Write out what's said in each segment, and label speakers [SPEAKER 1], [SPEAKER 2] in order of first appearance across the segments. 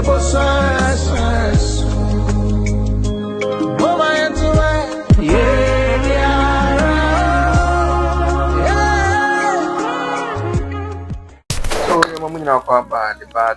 [SPEAKER 1] But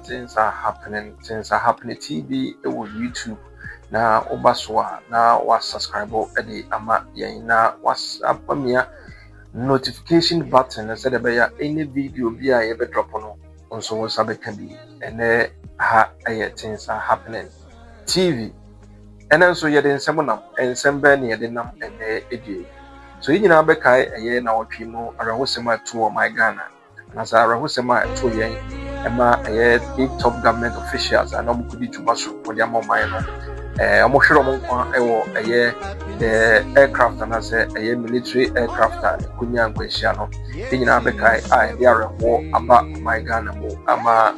[SPEAKER 1] things are happening. Things are happening. TV, it was YouTube. Na obaswa na was subscribe edi ama yen na WhatsApp amia notification button na said be ya any video bi a ye be drop no onso wo sabe ka bi ene ha things are happening. TV ene so ye de nsem nam ensem be ne ye de nam ene edie so yina be kai eye na wotwe mu arahosema to my Ghana na sa arahosema to yen ema big top government officials and I'm could to basu for their mobile no I'm sure the aircraft and as a military aircraft kunya kweshia no nyina bekai they are war about my Ghana mo ama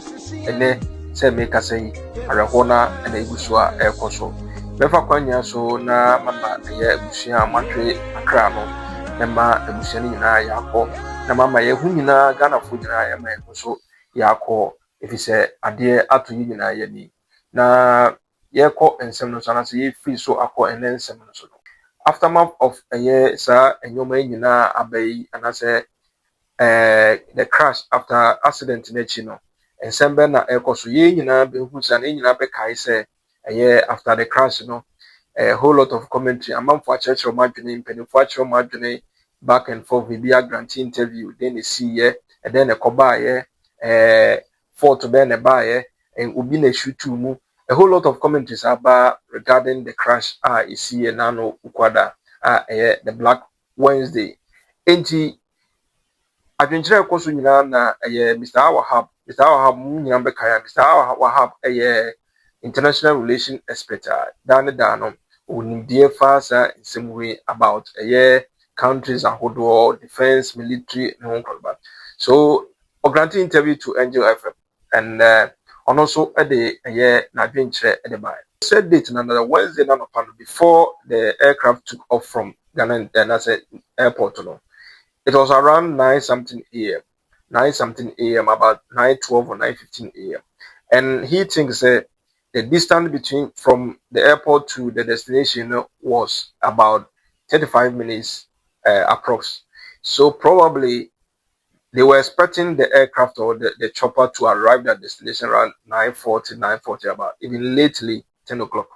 [SPEAKER 1] ene say make us say areho na ene igusua ekoso befa kwanya so na mama ebusia matwe akra no ema ebusia ni nyina yakọ na mama hu nyina Ghana fu nyina ema ekoso yako if it's ade ato yi nyina ye ni na yeko ensem no sana se free so akọ ensem no so aftermath of sa enyoma nyina abai anase the crash after accident na chi no ensem be na ekoso ye nyina be hu sa na nyina be kai se after the crash no a whole lot of commentary amamfo achechero madwene mpanifo achero madwene back and forth we be a grant interview then the see and then the koba for to be buy and ubi na shoot mu a whole lot of commentaries about regarding the crash is here nano ukwada the Black Wednesday enti adwenkyere ekoso nyina na Mr. Wahab mu nyina be kaya Mr. Wahab international relation expert dano onimdie fasa nsemwe about countries ahodo defense military and all. So granting interview to Angel FM and also at the na adventure at the buy. Said date another Wednesday before the aircraft took off from Ghana and I said airport. It was around 9 something a.m. About 9:12 or 9:15 a.m. And he thinks the distance between from the airport to the destination was about 35 minutes approx. So probably they were expecting the aircraft or the chopper to arrive at destination around 9:40 about even lately 10 o'clock.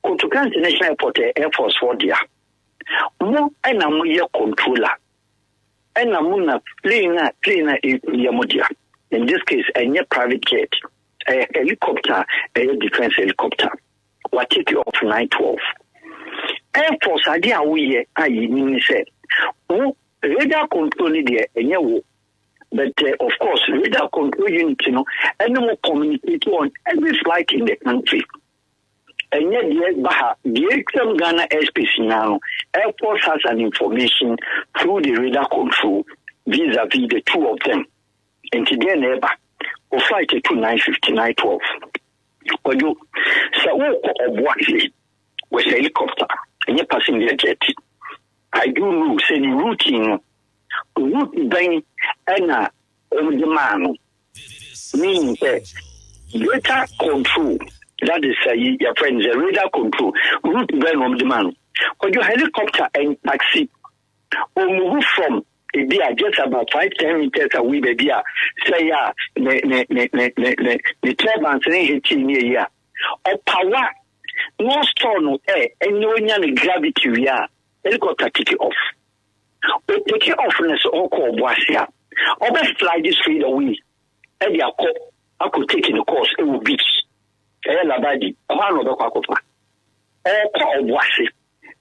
[SPEAKER 2] Kotoka International Airport Air Force for dia. Mo ena mo ye controller. Ena mo na plane yamodia. In this case, a private jet, a helicopter, a defense helicopter. What take you off 9:12. Air Force idea we said. Radar control there, but of course, radar control unit, and more communicate on every flight in the country. And yet, the Ghana airspace now, Air Force has an information through the radar control vis-a-vis the two of them. And today, neighbor, or flight to 9:50, 9:12. Or you, so what was a helicopter, and you're passing their jet. I do know, say the routine, route bang, and the man, meaning that radar control, that is your friends, the radar control, route bang on the man. When your helicopter and taxi, or move from a beer just about 5-10 meters away, baby, say, the turbines in here, or power, no storm, and no gravity, we are. Helicopter take it off. But take it off and all call Boasia. Or best fly this straight away. And I could take in the course, it will beach. Labadi, one of the Quacopa. Call Boasia.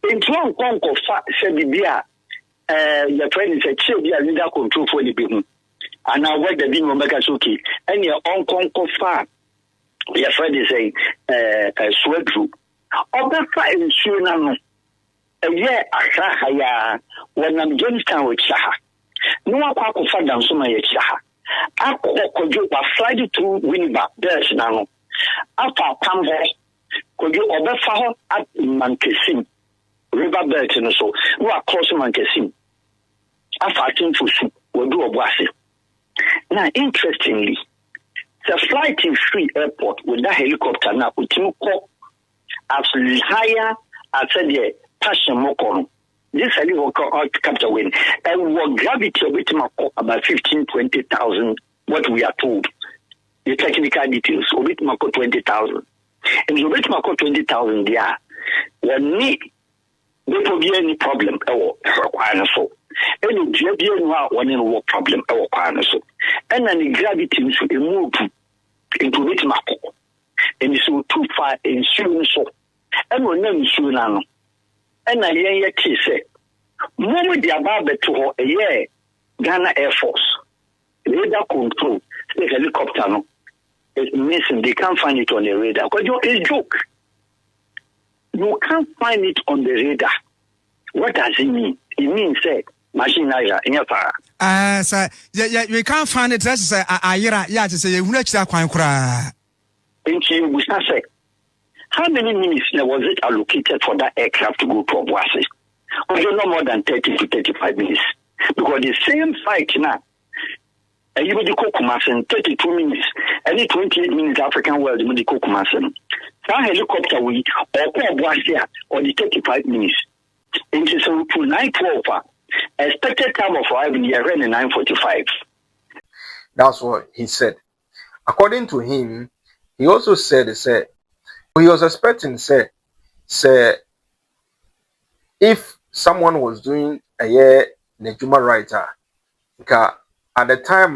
[SPEAKER 2] In Tron Conco said the beer, your friend is a chill, your leader control for the building. And now what the being Megasuki, and your own Conco far. Your friend is a sweat group. Or best fly in Suriname. Ashahaya when I'm Jamestown with Shaha. No one could find down so many Shaha. I could you fly to Winnipeg, there's now. After Cambo, could you overfall at Mankesim, River Belt and so, who are close Mankesim. After I came to soup, will do a wassy. Now, interestingly, a flight in free airport with that helicopter now, with you call as higher as the passion mokon. This helicopter win and what gravity of it about 15,000-20,000, what we are told. The technical details, of it 20,000. And the bit 20,000 there, one need there will be any problem or require so. And if you know one in what problem or require so. And then the gravity should move into it mako. And so too far in soon so. And when name soon now. And I hear you say, Moment the above to her a year, Ghana Air Force, radar control, the helicopter no. It's missing. They can't find it on the radar. Because it's a joke. You can't find it on the radar. What does it mean? It means say machine in your fire.
[SPEAKER 3] Sir, yeah, we can't find it. That's yeah, to say you can't cry.
[SPEAKER 2] We start say, how many minutes was it allocated for that aircraft to go to Boamah? Because no more than 30 to 35 minutes. Because the same flight now. And you the Kokumasen 32 minutes, any 28 minutes African world, you the Kokumasen. That helicopter we or the 35 minutes. Into some to 9:12. Expected time of arrival here in 9:45.
[SPEAKER 1] That's what he said. According to him, he also said he was expecting say if someone was doing a year Nejuma writer, at the time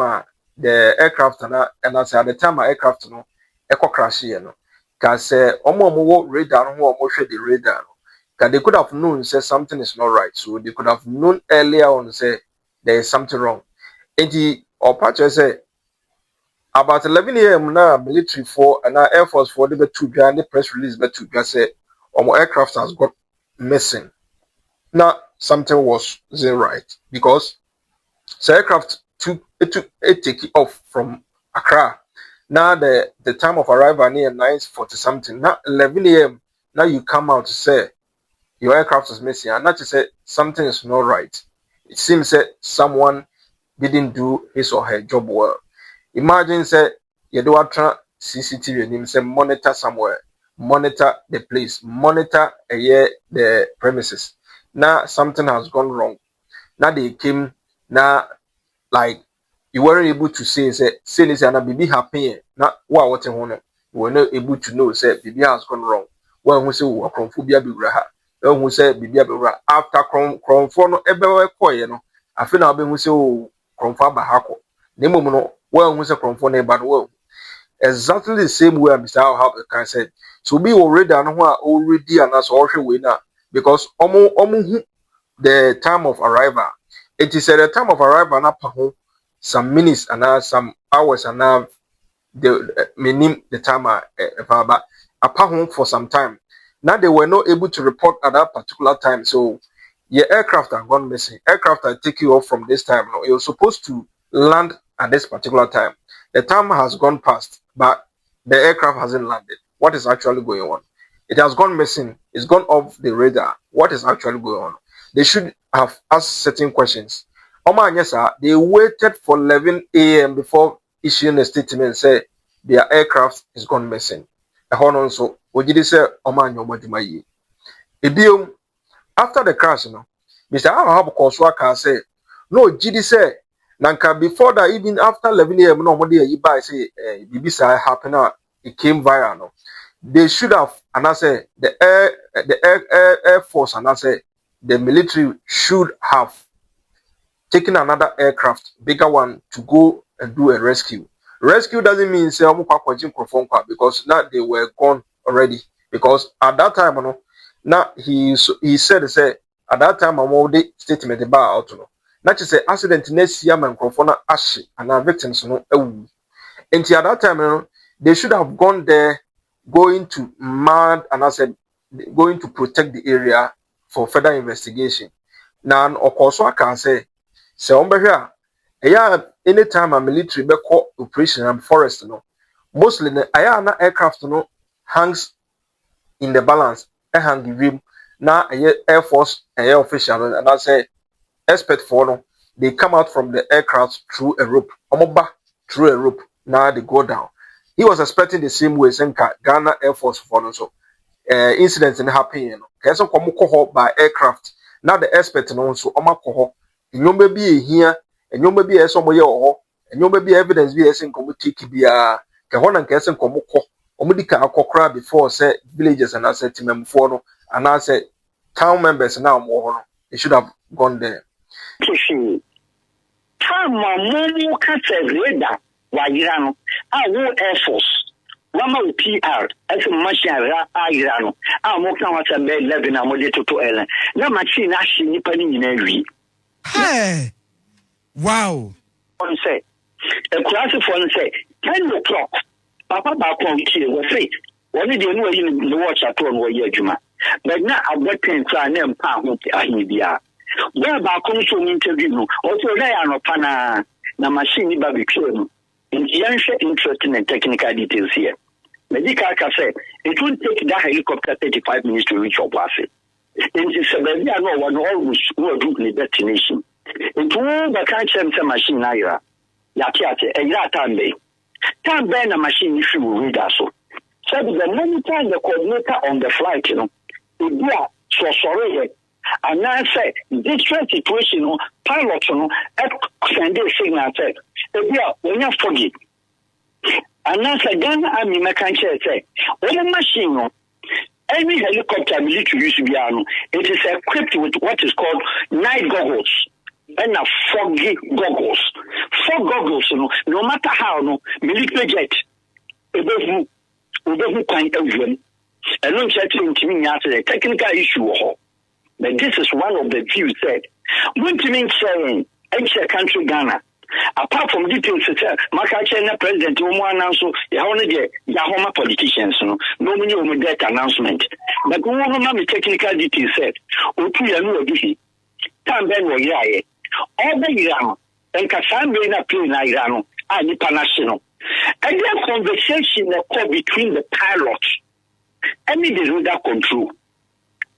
[SPEAKER 1] the aircraft and I say at the time aircraft no echo crash here no because omo radar no omo hwe the radar no because they could have known say something is not right, so they could have known earlier on say there is something wrong. And the Opacho say about 11 a.m. now military for and Air Force for the two grand press release but to say omo aircraft has got missing. Now something was right because the aircraft took take it off from Accra. Now the time of arrival near 9:40 something. Now 11 a.m. Now you come out to say your aircraft is missing, and not to say something is not right. It seems that someone didn't do his or her job well. Imagine say you do a CCTV and him say monitor somewhere, monitor the place, monitor the premises. Now something has gone wrong. Now they came now. Like you weren't able to say this and baby happy. Not what you were not able to know say baby has gone wrong. When who say we from phobia be raha. When who say baby be after crom for no ebe koye no. I feel now be who say crom for bahako. Nemo no when who say crom for no bad well. Exactly the same way Mr. Al can said. So be already and already and as also winner because omu the time of arrival. It is at the time of arrival na some minutes and some hours and the minim the time but apahon for some time. Now they were not able to report at that particular time. So your aircraft are gone missing. Aircraft are taking off from this time. No, you're supposed to land at this particular time. The time has gone past, but the aircraft hasn't landed. What is actually going on? It has gone missing. It's gone off the radar. What is actually going on? They should have asked certain questions. Omane, sir, they waited for 11 a.m. before issuing a statement say their aircraft is gone missing. So, what did they say? Omane, after the crash, Mr. Al-wahab can say, no, GD say, Nanka before that, even after 11 a.m., nobody you buy say, BBC happened, it came viral. No, they should have, and I say the air force, and I say the military should have taken another aircraft, bigger one, to go and do a rescue. Rescue doesn't mean say because now they were gone already. Because at that time, now he said at that time I'm already statement about not to say accident next year microphone ash and our victims and at that time they should have gone there going to mad and I said going to protect the area for further investigation. Now of course I can say here anytime a military be call operation and forest mostly the aircraft hangs in the balance hang rim now air force air official and I say expert for they come out from the aircraft through a rope through a rope now they go down he was expecting the same way senka Ghana Air Force for so incidents in happening no keso komo ko by aircraft now the expert no so oma ko nyoma bi ehia nyoma bi eso mo ye ho nyoma bi evidence bi esen komo take bia ke ho na kesen komo ko omudika akokra before say villages and asset memfo no and I say town members now mo ho no they should have gone there.
[SPEAKER 2] Momo Caterida, Wagirano, I will Air Force, Rama PR, as a machine, Irano, I'm walking out a bed 11 and Modeto to Ellen. No machine, actually, penny in every.
[SPEAKER 3] Hey, wow.
[SPEAKER 2] One say, a class of one say, 10 o'clock, Papa Bacon was say, what did you know in the watch at one way, Juma? But now I've got 10 try name pound, Ahibia. Where Bacon to interview, also they are no pana, na machine barbecue. In the interesting and technical details here. Medical say it will take that helicopter 35 minutes to reach your place. In the Serbia, no one always will do the destination. It will the cancer machine naira. Yatiate, a yatambe. Time burn a machine if you read us. So the monitor the coordinator on the flight, you know, it so sorry. And I say, different situation, pilots, send a signal, say, when you forget. And I say, Ghana Army mechanic say, when a machine, any helicopter military use it is equipped with what is called night goggles and a foggy goggles. Fog goggles, no matter how, military jet, we don't find everyone. And don't say to me after the technical issue. But this is one of the views said. What do you mean saying, enter country Ghana? Apart from details, Makacha President Omane so Yahoma politicians, no many of that announcement. But we want to technical details said, Opuya no Obihi, Tamben wa Yaye, all the Iran, and Kassan na plane Iran, and international. And their conversation between the pilots, and the radar control.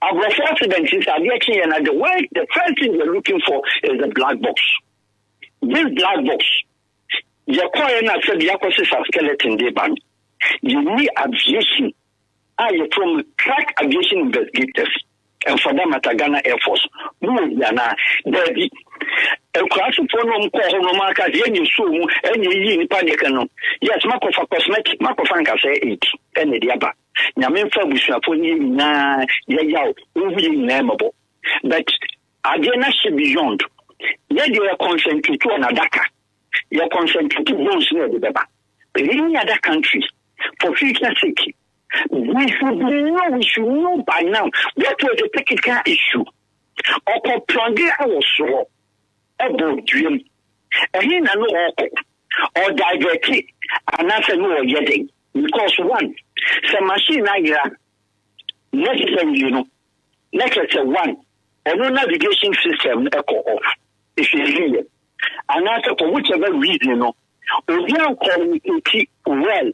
[SPEAKER 2] Our accidents are getting another way. The first thing we're looking for is the black box. This black box, your coin I said the opposite of skeleton day band. You need aviation. I from crack aviation investigators and for them at Ghana Air Force. Yana, Daddy. A class of phone call mark as any soon and you panicano. Yes, Marco for cosmetic, Marco Franca say 8 and the other. Nyamemfa busuafoni na yaya ovi nemable but again should beyond you concentrate on adaka you concentrate bones near the baba but in other countries for future sake we should know by now what was the technical issue or plunge our soul about dream and no or divert it and that's no getting because one some machine necessary, next one, or no navigation system echo off. If you hear and after for whichever reason, we are communicating well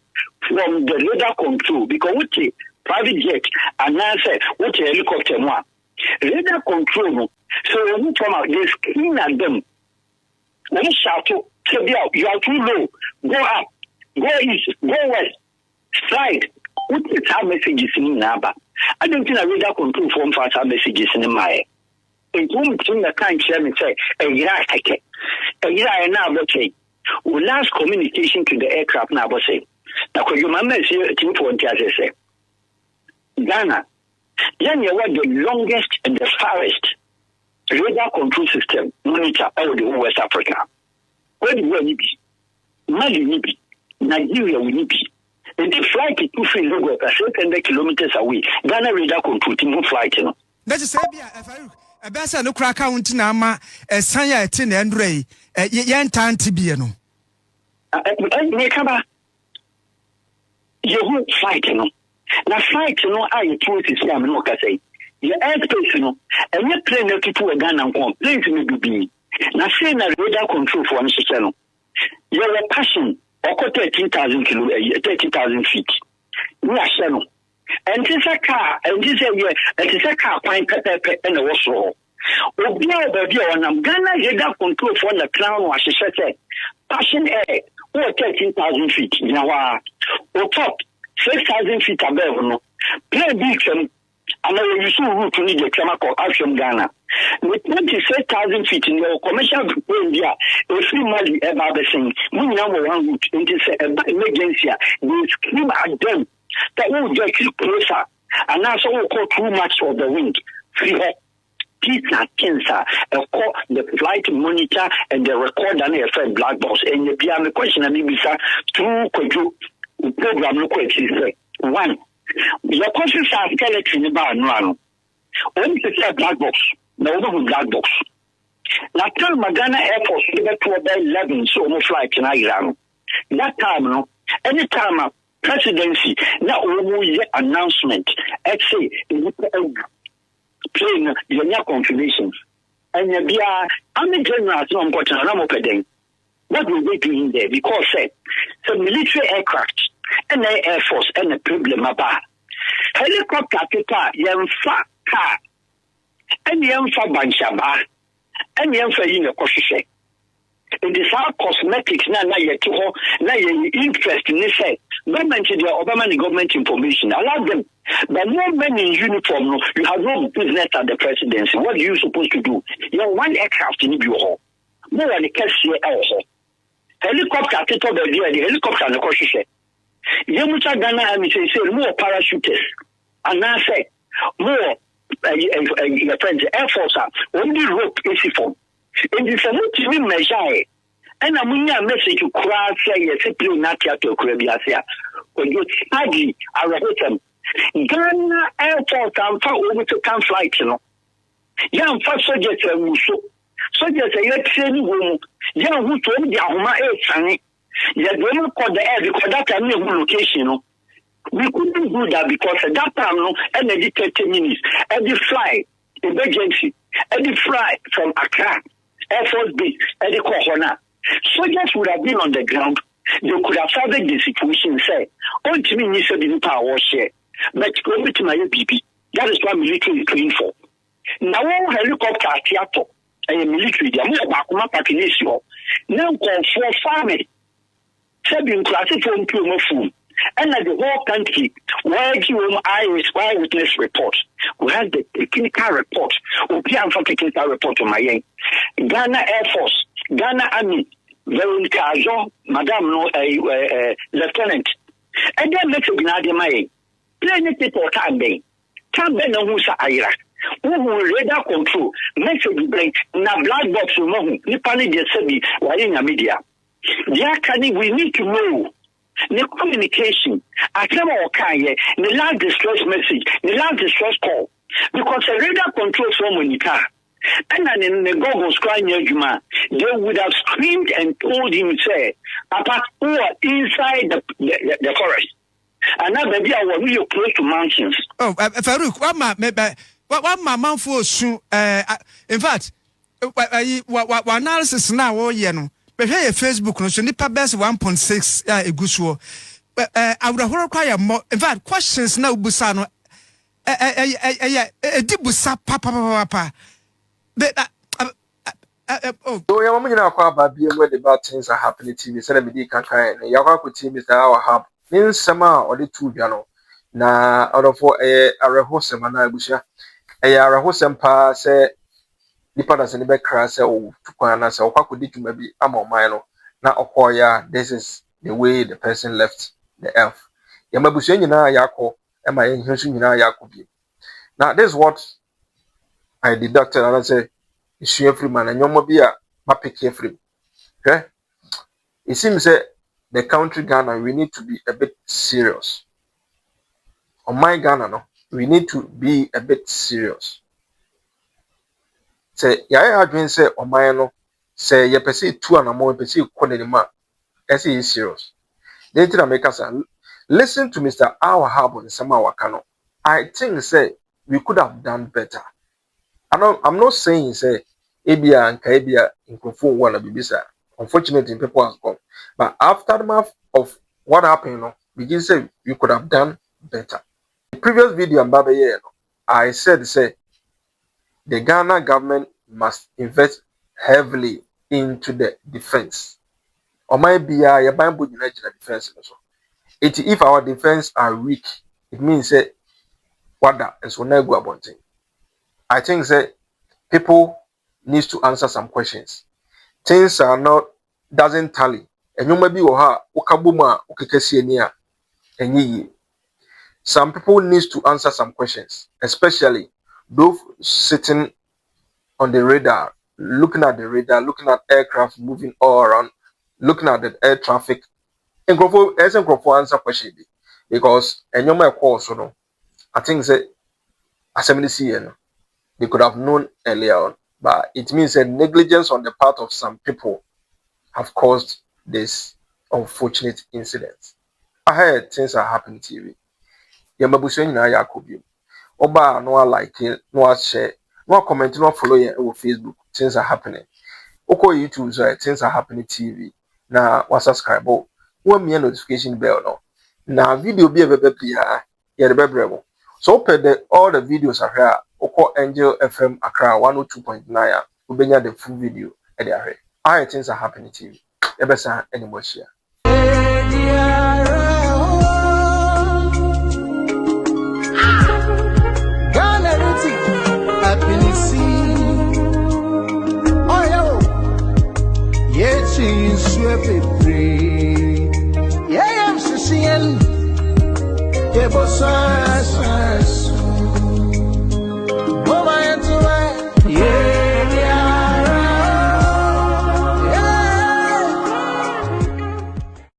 [SPEAKER 2] from the radar control because with the private jet and answer what a helicopter one. Radar control, so when you come out, they screen at them. When you shout, you are too low, go up, go east, go west. Slide. What is our messages in Naba? I don't think I read that control form for our messages in my. In whom the kind chairman say, a year now, okay. We last communication to the aircraft now, say. Now, could you remember, say, Ghana, then you were the longest and the farthest radar control system monitor all the West Africa. Where do we be? Mali will be. Nigeria will be. And they fly to 200 kilometers away. Ghana radar control no flight,
[SPEAKER 3] That is Farouk. A bessa no crack out in Ama, a Sanya tin and Ray, a yan tan tibiano.
[SPEAKER 2] You won't flight, Now, flight, I told you, I'm not say. Your airspace, and your plane to put a gun and go. Planes may be. Now, saying a radar control for one channel. Your passion. 13,000 feet. We are channel. And this a car, and this a car quite and a washer. Obia baby on Ghana radar control for the crown was said. Passion air or 13,000 feet. Now O top 6,000 feet above no. Play big and I use route to need the chemical action Ghana. With 26,000 feet in your commercial India, a free money about the same. We now one route into emergency. They scream at them that will get closer. And now so we call too much of the wind. Free Peter Kinsa, the flight monitor and the record and the black box. And the piano question and maybe through program look at it. One, your questions are skeleton about no. Only to black box. No black box. Now tell Magana Air Force to get to about 11 so no flight in Iran. That time, no, any time presidency, now we announcement. Let's say plane your contributions. And I'm a general, so I'm going to what will they doing there? Because some military aircraft and the Air Force and the problem about helicopter car, car, and banshaba, and in a coffee. It is our cosmetics now yet to now interest in this government the Obama government information. Allow them. But no men in uniform, you have no business at the presidency. What are you supposed to do? You have one aircraft in your home. No one can see also. Helicopter the helicopter and the coffee. Yamucha Ghana Army say more parachutists. And I say more friends, Air Force only rope is form. And if I'm not measure, and I'm in a message to cry, say, yes, a plane not yet to Caribbean. When you study, I read them. Ghana Air Force and over to come flight, you know. Young first soldiers are so. Soldiers are yet training room. Young who told the Ahoma Air Sunny. Yet when you call the air because that time no location, you know. We couldn't do that because at that time, no, and every 30 minutes, every fly, emergency, every fly from Accra. Air Force Base, and the Corona. Soldiers would have been on the ground. They could have solved the situation. Say, "Oh, to me, you said the power share, but go to my BP." That is what military is trained for. Now, helicopter theater and military, they are more about my population. Now, for farming, seven classes from Puma Food, and the whole country, where you eyewitness report, we have the technical report, we have a technical report on my end. Ghana Air Force, Ghana Army, Veronica Ajo, Madame no, Lieutenant. And then let's ignore my planet people Tambe. Tambe no Musa Ira. Who will radar control, message blank, na black box no more, Nipani de Sebi, while in the media. We need to know. The communication, I came okay, the last distress message, the last distress call, because the radar controls from Monica. And then in the goggles crying Juma, they would have screamed and told him, say, Papa, who are inside the forest. And now, baby, I was really close to mountains.
[SPEAKER 3] Oh, Farouk, what my mouth for soon, in fact, what analysis now, you know. But here Facebook no so nipa best 1.6 egusuo I would require more in fact questions now busa no dibusa papa
[SPEAKER 1] so ya mama nyina akwa ba bia where the bad things are happening TV say me di kankan ya kwa ko TV Mr. Al-wahab nin sama o de tu bia no na odofo arehosem na agusha arehosem pa say nipa da se ne be kra se o tukwan na se o kwakodi dwuma bi ama oman no na okoya this is the way the person left the earth ya mabusu nyina yakọ e ma ye hwesu nyina yakọ bi now this is what I deducted and I say issue free man and nyomo bi a ma pick free okay it seems that the country Ghana we need to be a bit serious on my Ghana no we need to be a bit serious. Say ya adwen say oman no say ye pese tu anamo pese ko ne ma ese is serious they tell make us listen to Mr. Al-wahab on sama wakano. I think say we could have done better. I'm not saying say ebia and kaibia inkofo wala bibisa unfortunately people has gone but after the math of what happened no begin say we could have done better. The previous video on Baba Ye I said say the Ghana government must invest heavily into the defense. Or might be a Bible United defense. If our defense are weak, it means that wada and so go about it. I think that people needs to answer some questions. Things are not doesn't tally. And you may be okabuma okekesienia and some people needs to answer some questions, especially those sitting on the radar, looking at aircraft moving all around, looking at the air traffic. And Grofo answer question because and you might call so no. I think that assembly they could have known earlier on, but it means that negligence on the part of some people have caused this unfortunate incident. I heard things are happening TV. Yamabuso na Yakobi. Oba no like it, no share, no comment, no follow you on Facebook. Things are happening. Oko YouTube, so things are happening TV. Na was subscribe. One me notification bell no. Na video be a baby ya the baby. So all the videos are here. Oko Angel FM Accra 102.9. Ubenya the full video at the area. All things are happening TV. Ebesa anymore share.
[SPEAKER 4] Yeah, I'm